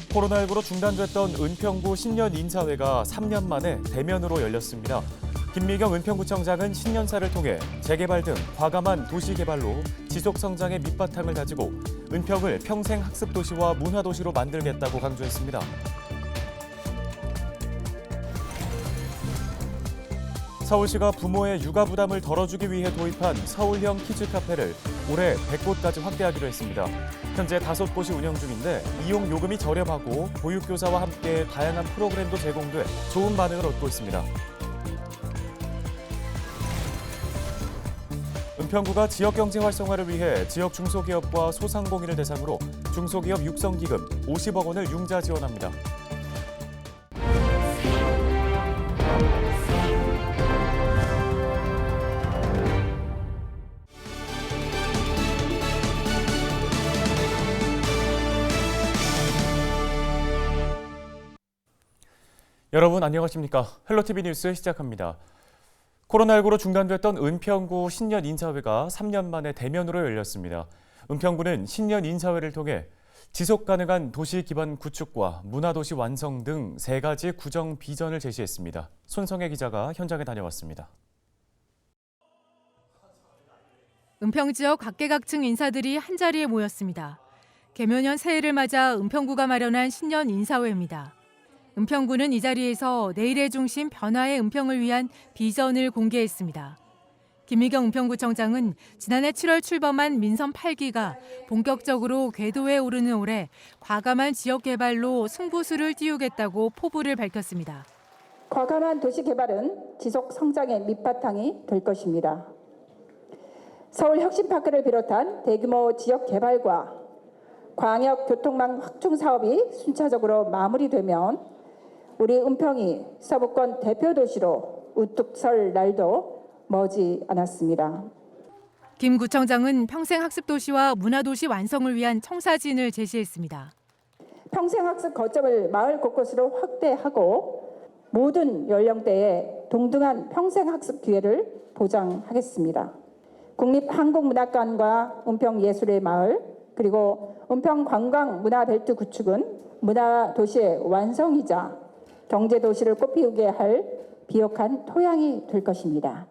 코로나19로 중단됐던 은평구 신년 인사회가 3년 만에 대면으로 열렸습니다. 김미경 은평구청장은 신년사를 통해 재개발 등 과감한 도시개발로 지속성장의 밑바탕을 다지고 은평을 평생 학습도시와 문화도시로 만들겠다고 강조했습니다. 서울시가 부모의 육아 부담을 덜어주기 위해 도입한 서울형 키즈카페를 올해 100곳까지 확대하기로 했습니다. 현재 5곳이 운영 중인데 이용 요금이 저렴하고 보육교사와 함께 다양한 프로그램도 제공돼 좋은 반응을 얻고 있습니다. 은평구가 지역경제 활성화를 위해 지역 중소기업과 소상공인을 대상으로 중소기업 육성기금 50억 원을 융자 지원합니다. 여러분 안녕하십니까? 헬로티비 뉴스 시작합니다. 코로나19로 중단됐던 은평구 신년 인사회가 3년 만에 대면으로 열렸습니다. 은평구는 신년 인사회를 통해 지속 가능한 도시 기반 구축과 문화도시 완성 등 3가지 구정 비전을 제시했습니다. 손성혜 기자가 현장에 다녀왔습니다. 은평 지역 각계각층 인사들이 한자리에 모였습니다. 개묘년 새해를 맞아 은평구가 마련한 신년 인사회입니다. 은평구는 이 자리에서 내일의 중심 변화의 은평을 위한 비전을 공개했습니다. 김미경 은평구청장은 지난해 7월 출범한 민선 8기가 본격적으로 궤도에 오르는 올해 과감한 지역 개발로 승부수를 띄우겠다고 포부를 밝혔습니다. 과감한 도시 개발은 지속 성장의 밑바탕이 될 것입니다. 서울 혁신파크를 비롯한 대규모 지역 개발과 광역 교통망 확충 사업이 순차적으로 마무리되면 우리 은평이 서부권 대표 도시로 우뚝 설 날도 머지 않았습니다. 김 구청장은 평생학습도시와 문화도시 완성을 위한 청사진을 제시했습니다. 평생학습 거점을 마을 곳곳으로 확대하고 모든 연령대에 동등한 평생학습 기회를 보장하겠습니다. 국립한국문학관과 은평예술의 마을 그리고 은평관광문화벨트 구축은 문화도시의 완성이자 경제도시를 꽃피우게 할 비옥한 토양이 될 것입니다.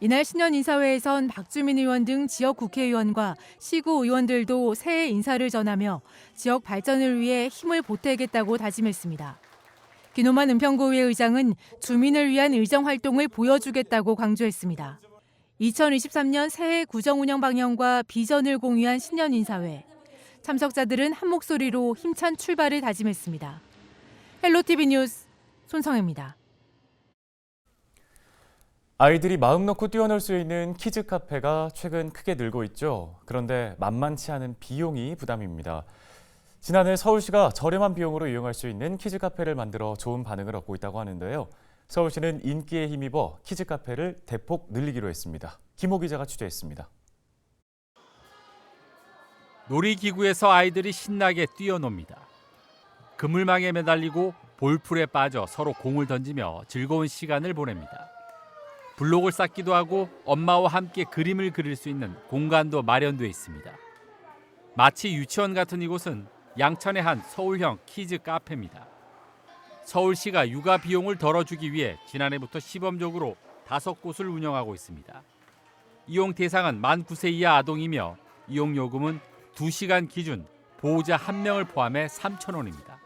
이날 신년 인사회에선 박주민 의원 등 지역 국회의원과 시구 의원들도 새해 인사를 전하며 지역 발전을 위해 힘을 보태겠다고 다짐했습니다. 김호만 은평구의회 의장은 주민을 위한 의정활동을 보여주겠다고 강조했습니다. 2023년 새해 구정운영 방향과 비전을 공유한 신년 인사회. 참석자들은 한 목소리로 힘찬 출발을 다짐했습니다. 헬로티비 뉴스 손성혜입니다. 아이들이 마음 놓고 뛰어놀 수 있는 키즈 카페가 최근 크게 늘고 있죠. 그런데 만만치 않은 비용이 부담입니다. 지난해 서울시가 저렴한 비용으로 이용할 수 있는 키즈 카페를 만들어 좋은 반응을 얻고 있다고 하는데요. 서울시는 인기에 힘입어 키즈 카페를 대폭 늘리기로 했습니다. 김호 기자가 취재했습니다. 놀이기구에서 아이들이 신나게 뛰어놉니다. 그물망에 매달리고 볼풀에 빠져 서로 공을 던지며 즐거운 시간을 보냅니다. 블록을 쌓기도 하고 엄마와 함께 그림을 그릴 수 있는 공간도 마련돼 있습니다. 마치 유치원 같은 이곳은 양천의 한 서울형 키즈 카페입니다. 서울시가 육아 비용을 덜어주기 위해 지난해부터 시범적으로 5곳을 운영하고 있습니다. 이용 대상은 만 9세 이하 아동이며 이용 요금은 2시간 기준 보호자 1명을 포함해 3,000원입니다.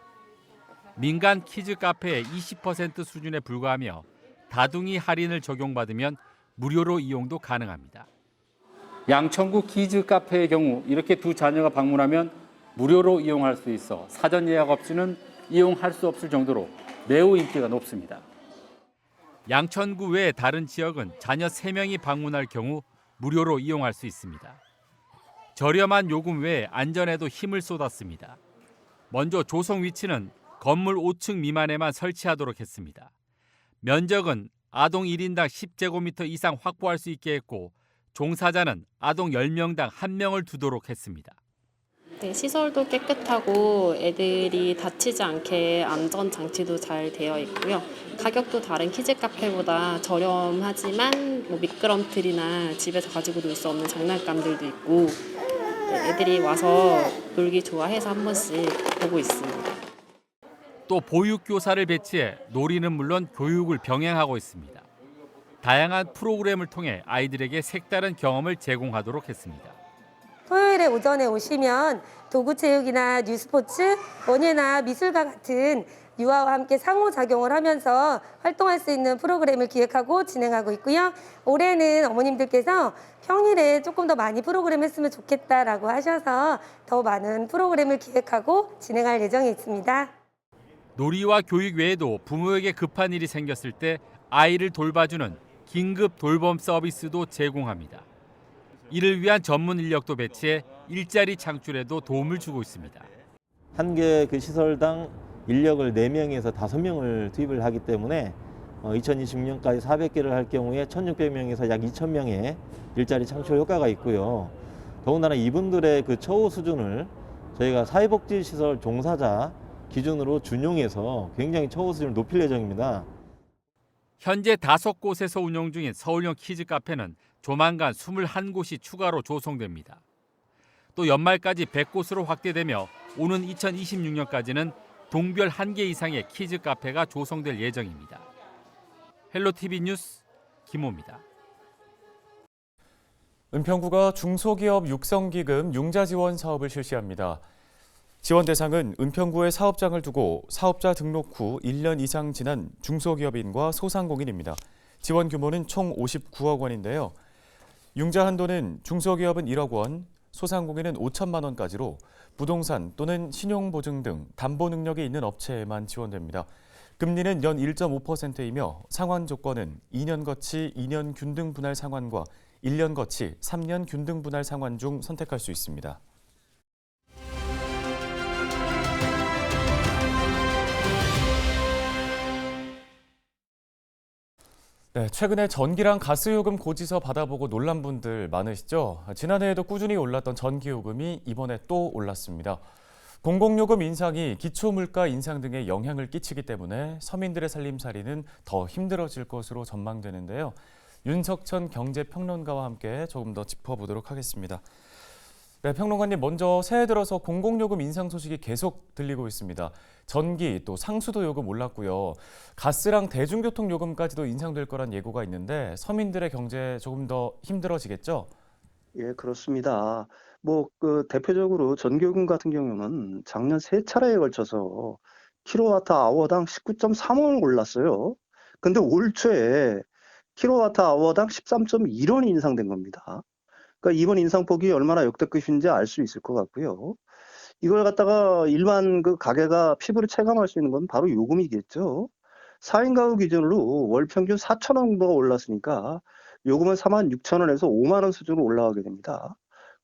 민간 키즈 카페의 20% 수준에 불과하며 다둥이 할인을 적용받으면 무료로 이용도 가능합니다. 양천구 키즈 카페의 경우 이렇게 두 자녀가 방문하면 무료로 이용할 수 있어 사전 예약 없이는 이용할 수 없을 정도로 매우 인기가 높습니다. 양천구 외 다른 지역은 자녀 3명이 방문할 경우 무료로 이용할 수 있습니다. 저렴한 요금 외에 안전에도 힘을 쏟았습니다. 먼저 조성 위치는 건물 5층 미만에만 설치하도록 했습니다. 면적은 아동 1인당 10제곱미터 이상 확보할 수 있게 했고 종사자는 아동 10명당 1명을 두도록 했습니다. 네, 시설도 깨끗하고 애들이 다치지 않게 안전장치도 잘 되어 있고요. 가격도 다른 키즈 카페보다 저렴하지만 미끄럼틀이나 집에서 가지고 놀 수 없는 장난감들도 있고 애들이 와서 놀기 좋아해서 한 번씩 보고 있습니다. 또 보육교사를 배치해 놀이는 물론 교육을 병행하고 있습니다. 다양한 프로그램을 통해 아이들에게 색다른 경험을 제공하도록 했습니다. 토요일에 오전에 오시면 도구체육이나 뉴스포츠, 원예나 미술과 같은 유아와 함께 상호작용을 하면서 활동할 수 있는 프로그램을 기획하고 진행하고 있고요. 올해는 어머님들께서 평일에 조금 더 많이 프로그램 했으면 좋겠다라고 하셔서 더 많은 프로그램을 기획하고 진행할 예정에 있습니다. 놀이와 교육 외에도 부모에게 급한 일이 생겼을 때 아이를 돌봐주는 긴급 돌봄 서비스도 제공합니다. 이를 위한 전문 인력도 배치해 일자리 창출에도 도움을 주고 있습니다. 한 개 그 시설당 인력을 4명에서 5명을 투입을 하기 때문에 2026년까지 400개를 할 경우에 1,600명에서 약 2,000명의 일자리 창출 효과가 있고요. 더군다나 이분들의 그 처우 수준을 저희가 사회복지시설 종사자 기준으로 준용해서 굉장히 처우 수준을 높일 예정입니다. 현재 5곳에서 운영 중인 서울형 키즈 카페는 조만간 21곳이 추가로 조성됩니다. 또 연말까지 100곳으로 확대되며 오는 2026년까지는 동별 1개 이상의 키즈 카페가 조성될 예정입니다. 헬로티비 뉴스 김호입니다. 은평구가 중소기업 육성기금 융자지원 사업을 실시합니다. 지원 대상은 은평구에 사업장을 두고 사업자 등록 후 1년 이상 지난 중소기업인과 소상공인입니다. 지원 규모는 총 59억 원인데요. 융자 한도는 중소기업은 1억 원, 소상공인은 5천만 원까지로 부동산 또는 신용보증 등 담보 능력이 있는 업체에만 지원됩니다. 금리는 연 1.5%이며 상환 조건은 2년 거치 2년 균등 분할 상환과 1년 거치 3년 균등 분할 상환 중 선택할 수 있습니다. 네, 최근에 전기랑 가스요금 고지서 받아보고 놀란 분들 많으시죠? 지난해에도 꾸준히 올랐던 전기요금이 이번에 또 올랐습니다. 공공요금 인상이 기초물가 인상 등에 영향을 끼치기 때문에 서민들의 살림살이는 더 힘들어질 것으로 전망되는데요. 윤석천 경제평론가와 함께 조금 더 짚어보도록 하겠습니다. 네, 평론가님, 먼저 새해 들어서 공공요금 인상 소식이 계속 들리고 있습니다. 전기, 또 상수도 요금 올랐고요. 가스랑 대중교통 요금까지도 인상될 거란 예고가 있는데 서민들의 경제 조금 더 힘들어지겠죠? 예, 그렇습니다. 대표적으로 전기요금 같은 경우는 작년 3차례에 걸쳐서 킬로와트 아워당 19.3원을 올랐어요. 근데 올 초에 킬로와트 아워당 13.1원이 인상된 겁니다. 그러니까 이번 인상폭이 얼마나 역대급인지 알 수 있을 것 같고요. 이걸 갖다가 일반 그 가게가 피부로 체감할 수 있는 건 바로 요금이겠죠. 4인 가구 기준으로 월 평균 4,000원 정도가 올랐으니까 요금은 46,000원에서 5만 원 수준으로 올라가게 됩니다.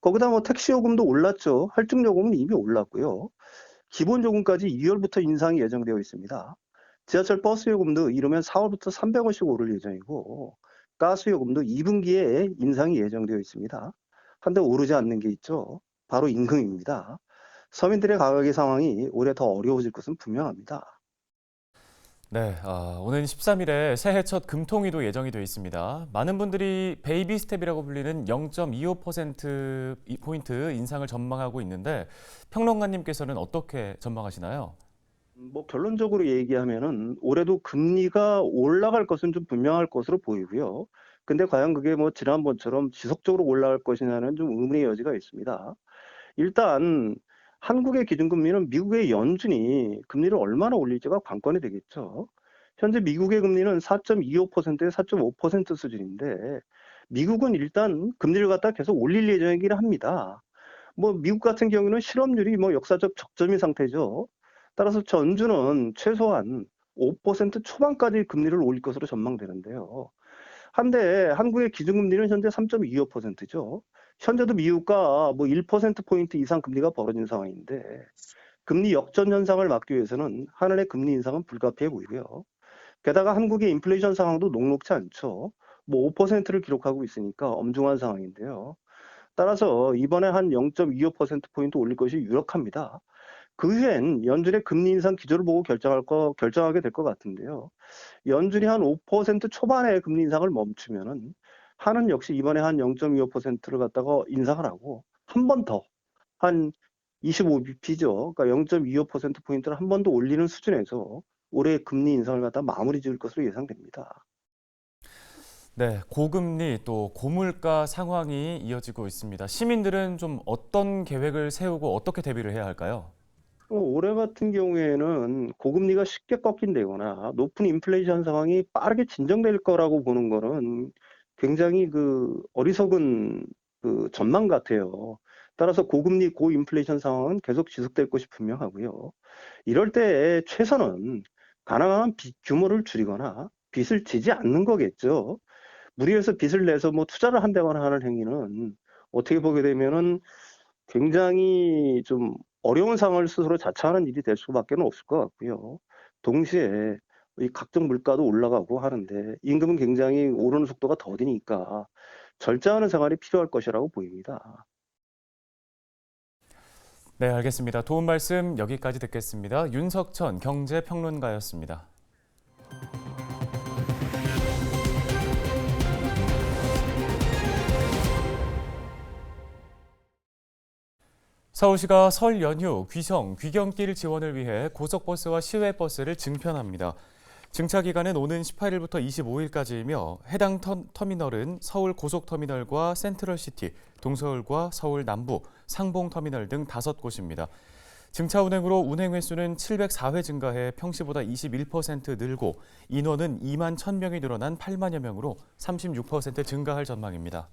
거기다 택시 요금도 올랐죠. 할증 요금은 이미 올랐고요. 기본 요금까지 2월부터 인상이 예정되어 있습니다. 지하철 버스 요금도 이르면 4월부터 300원씩 오를 예정이고 가스 요금도 2분기에 인상이 예정되어 있습니다. 한데 오르지 않는 게 있죠. 바로 임금입니다. 서민들의 가격의 상황이 올해 더 어려워질 것은 분명합니다. 네, 오는 13일에 새해 첫 금통위도 예정이 되어 있습니다. 많은 분들이 베이비 스텝이라고 불리는 0.25%포인트 인상을 전망하고 있는데 평론가님께서는 어떻게 전망하시나요? 결론적으로 얘기하면은 올해도 금리가 올라갈 것은 좀 분명할 것으로 보이고요. 근데 과연 그게 지난번처럼 지속적으로 올라갈 것이냐는 좀 의문의 여지가 있습니다. 일단 한국의 기준금리는 미국의 연준이 금리를 얼마나 올릴지가 관건이 되겠죠. 현재 미국의 금리는 4.25%에 4.5% 수준인데 미국은 일단 금리를 갖다 계속 올릴 예정이긴 합니다. 미국 같은 경우는 실업률이 역사적 적점인 상태죠. 따라서 연준은 최소한 5% 초반까지 금리를 올릴 것으로 전망되는데요. 한데 한국의 기준금리는 현재 3.25%죠. 현재도 미국과 1%포인트 이상 금리가 벌어진 상황인데 금리 역전 현상을 막기 위해서는 한은의 금리 인상은 불가피해 보이고요. 게다가 한국의 인플레이션 상황도 녹록지 않죠. 5%를 기록하고 있으니까 엄중한 상황인데요. 따라서 이번에 한 0.25%포인트 올릴 것이 유력합니다. 그 후엔 연준의 금리 인상 기조를 보고 결정하게 될 것 같은데요. 연준이 한 5% 초반의 금리 인상을 멈추면은 한은 역시 이번에 한 0.25%를 갖다가 인상을 하고 한 번 더 한 25bp죠. 그러니까 0.25%포인트를 한 번 더 올리는 수준에서 올해 금리 인상을 갖다 마무리 지을 것으로 예상됩니다. 네, 고금리 또 고물가 상황이 이어지고 있습니다. 시민들은 좀 어떤 계획을 세우고 어떻게 대비를 해야 할까요? 올해 같은 경우에는 고금리가 쉽게 꺾인다거나 높은 인플레이션 상황이 빠르게 진정될 거라고 보는 거는 굉장히 어리석은 전망 같아요. 따라서 고금리, 고인플레이션 상황은 계속 지속될 것이 분명하고요. 이럴 때 최선은 가능한 빚 규모를 줄이거나 빚을 지지 않는 거겠죠. 무리해서 빚을 내서 뭐 투자를 한다거나 하는 행위는 어떻게 보게 되면은 굉장히 좀 어려운 상황을 스스로 자처하는 일이 될 수밖에 없을 것 같고요. 동시에 이 각종 물가도 올라가고 하는데 임금은 굉장히 오르는 속도가 더디니까 절제하는 생활이 필요할 것이라고 보입니다. 네, 알겠습니다. 도움 말씀 여기까지 듣겠습니다. 윤석천 경제평론가였습니다. 서울시가 설 연휴 귀경길 지원을 위해 고속버스와 시외버스를 증편합니다. 증차 기간은 오는 18일부터 25일까지이며 해당 터미널은 서울 고속터미널과 센트럴시티, 동서울과 서울 남부, 상봉터미널 등 5곳입니다. 증차 운행으로 운행 횟수는 704회 증가해 평시보다 21% 늘고 인원은 2만 1,000명이 늘어난 8만여 명으로 36% 증가할 전망입니다.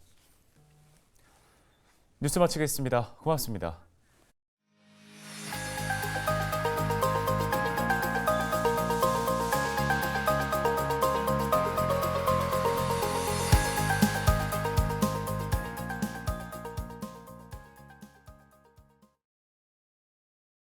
뉴스 마치겠습니다. 고맙습니다.